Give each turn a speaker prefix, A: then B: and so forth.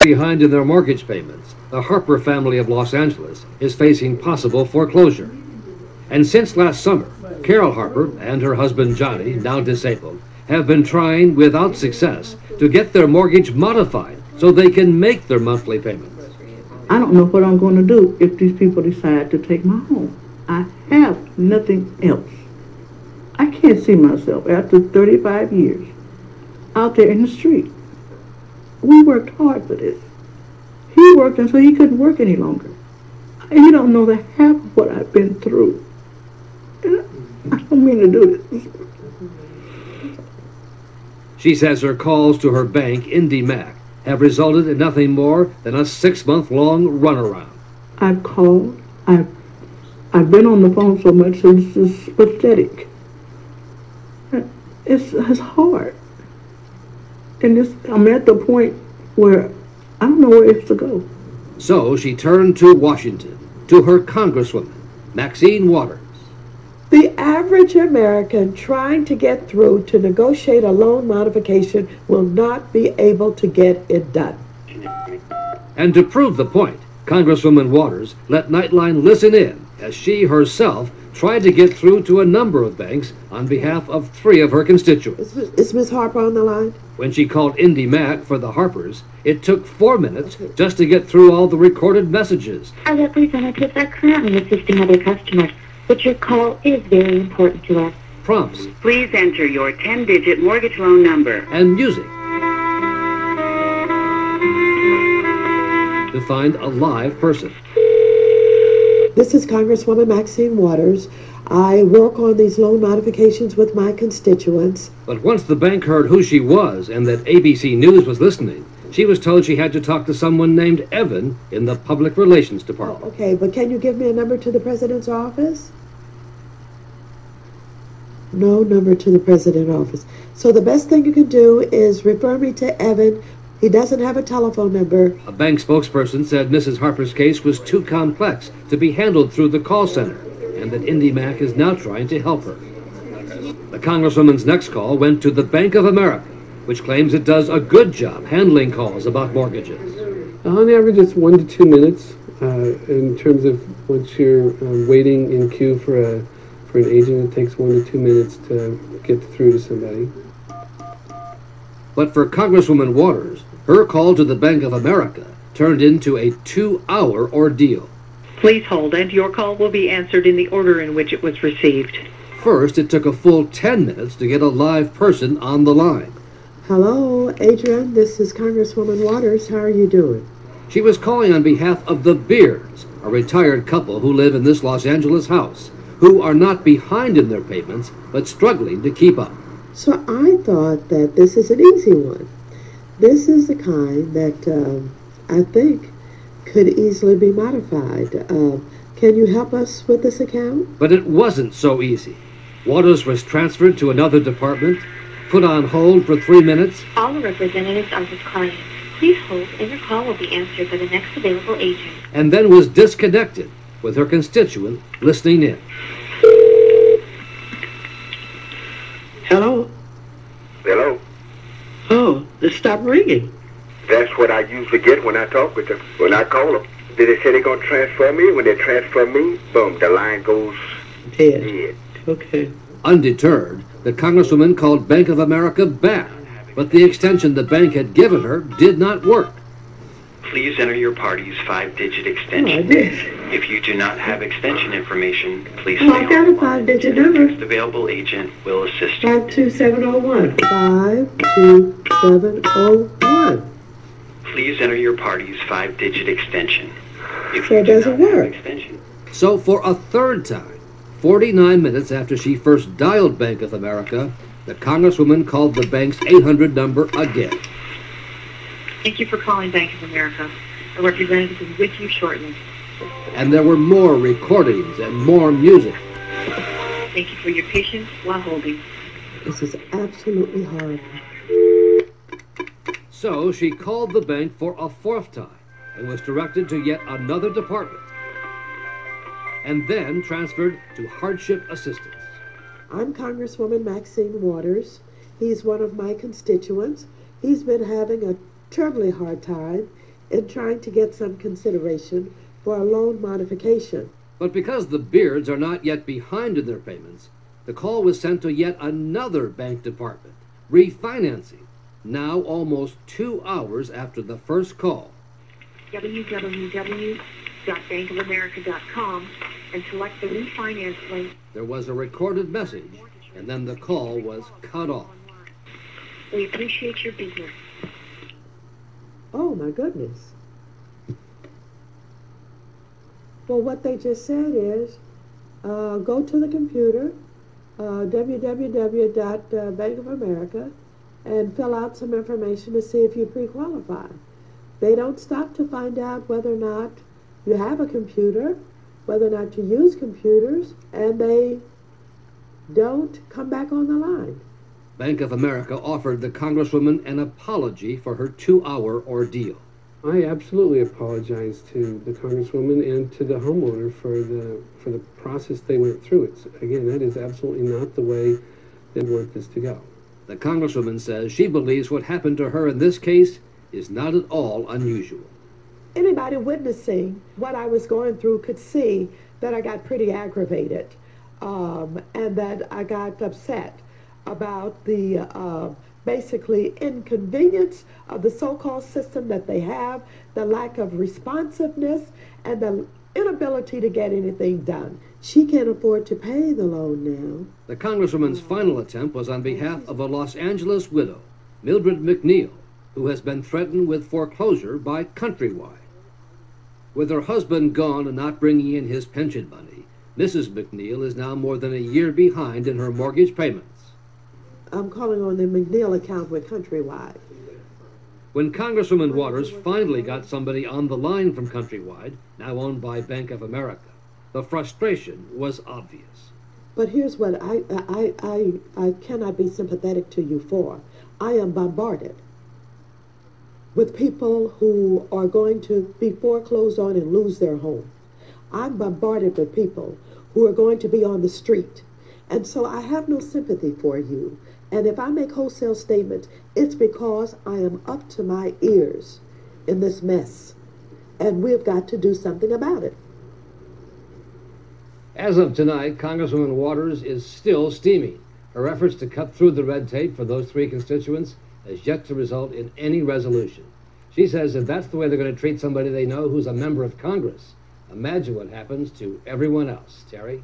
A: behind in their mortgage payments, the Harper family of Los Angeles is facing possible foreclosure. And since last summer, Carol Harper and her husband Johnny, now disabled, have been trying without success to get their mortgage modified so they can make their monthly payments.
B: I don't know what I'm going to do if these people decide to take my home. I have nothing else. I can't see myself after 35 years out there in the street. We worked hard for this. He worked until he couldn't work any longer. You don't know the half of what I've been through. And I don't mean to do this.
A: She says her calls to her bank, IndyMac, have resulted in nothing more than a 6-month-long runaround.
B: I've called. I've been on the phone so much it's just pathetic. It's hard. And I'm at the point where I don't know where else to go.
A: So she turned to Washington, to her Congresswoman, Maxine Waters.
C: The average American trying to get through to negotiate a loan modification will not be able to get it done.
A: And to prove the point, Congresswoman Waters let Nightline listen in as she herself tried to get through to a number of banks on behalf of 3 of her constituents.
C: Is Ms. Harper on the line?
A: When she called IndyMac for the Harpers, it took 4 minutes just to get through all the recorded messages.
D: Our representatives are currently assisting other customers, but your call is very important to us.
A: Prompts.
E: Please enter your 10-digit mortgage loan number.
A: And music. To find a live person.
C: This is Congresswoman Maxine Waters. I work on these loan modifications with my constituents.
A: But once the bank heard who she was and that ABC News was listening, she was told she had to talk to someone named Evan in the Public Relations Department.
C: Oh, okay, but can you give me a number to the President's office? No number to the President's office. So the best thing you can do is refer me to Evan. He doesn't have a telephone number.
A: A bank spokesperson said Mrs. Harper's case was too complex to be handled through the call center, and that IndyMac is now trying to help her. The Congresswoman's next call went to the Bank of America, which claims it does a good job handling calls about mortgages.
F: On average, it's 1 to 2 minutes in terms of once you're waiting in queue for an agent. It takes 1 to 2 minutes to get through to somebody.
A: But for Congresswoman Waters, her call to the Bank of America turned into a 2-hour ordeal.
E: Please hold, and your call will be answered in the order in which it was received.
A: First, it took a full 10 minutes to get a live person on the line.
C: Hello, Adrian. This is Congresswoman Waters. How are you doing?
A: She was calling on behalf of the Beards, a retired couple who live in this Los Angeles house, who are not behind in their payments, but struggling to keep up.
C: So I thought that this is an easy one. This is the kind that I think could easily be modified. Can you help us with this account?
A: But it wasn't so easy. Waters was transferred to another department, put on hold for 3 minutes.
D: All the representatives are with clients. Please hold, and your call will be answered by the next available agent.
A: And then was disconnected, with her constituent listening in.
C: Hello?
G: Hello?
C: Oh, they stopped ringing.
G: That's what I usually get when I talk with them. When I call them, did they say they're going to transfer me? When they transfer me, boom, the line goes dead.
C: Okay.
A: Undeterred, the Congresswoman called Bank of America back, but the extension the bank had given her did not work.
H: Please enter your party's 5-digit extension.
C: Oh, I did.
H: If you do not have extension information, please
C: Oh,
H: stay
C: I got
H: on
C: a
H: the line.
C: 5-digit
H: The
C: number.
H: next available agent will assist you.
C: 52701. 52701.
H: Please enter your party's 5-digit extension. If
C: So
H: you
C: it
H: do
C: doesn't
H: not have
C: work.
H: extension,
A: So for a third time, 49 minutes after she first dialed Bank of America, the Congresswoman called the bank's 800 number again.
D: Thank you for calling Bank of America. A representative is with you shortly.
A: And there were more recordings and more music.
D: Thank you for your patience while holding.
C: This is absolutely horrible.
A: So she called the bank for a 4th time and was directed to yet another department, and then transferred to hardship assistance.
C: I'm Congresswoman Maxine Waters. He's one of my constituents. He's been having a terribly hard time. in trying to get some consideration for a loan modification.
A: But because the Beards are not yet behind in their payments, the call was sent to yet another bank department, refinancing, now almost 2 hours after the first call.
D: www.bankofamerica.com and select the refinance link.
A: There was a recorded message, and then the call was cut off.
D: We appreciate your business.
C: Oh my goodness. Well, what they just said is, go to the computer, www.bankofamerica, and fill out some information to see if you pre-qualify. They don't stop to find out whether or not you have a computer, whether or not you use computers, and they don't come back on the line.
A: Bank of America offered the Congresswoman an apology for her 2-hour ordeal.
F: I absolutely apologize to the Congresswoman and to the homeowner for the process they went through. Again, that is absolutely not the way they want this to go.
A: The Congresswoman says she believes what happened to her in this case is not at all unusual.
C: Anybody witnessing what I was going through could see that I got pretty aggravated, and that I got upset about the basically inconvenience of the so-called system that they have, the lack of responsiveness, and the inability to get anything done. She can't afford to pay the loan now.
A: The Congresswoman's final attempt was on behalf of a Los Angeles widow, Mildred McNeil, who has been threatened with foreclosure by Countrywide. With her husband gone and not bringing in his pension money, Mrs. McNeil is now more than a year behind in her mortgage payments.
C: I'm calling on the McNeil account with Countrywide.
A: When Congresswoman Waters finally got somebody on the line from Countrywide, now owned by Bank of America, the frustration was obvious.
C: But here's what I cannot be sympathetic to you for. I am bombarded with people who are going to be foreclosed on and lose their home. I'm bombarded with people who are going to be on the street. And so I have no sympathy for you. And if I make wholesale statements, it's because I am up to my ears in this mess. And we've got to do something about it.
A: As of tonight, Congresswoman Waters is still steaming. Her efforts to cut through the red tape for those 3 constituents has yet to result in any resolution. She says if that's the way they're going to treat somebody they know who's a member of Congress, imagine what happens to everyone else. Terry?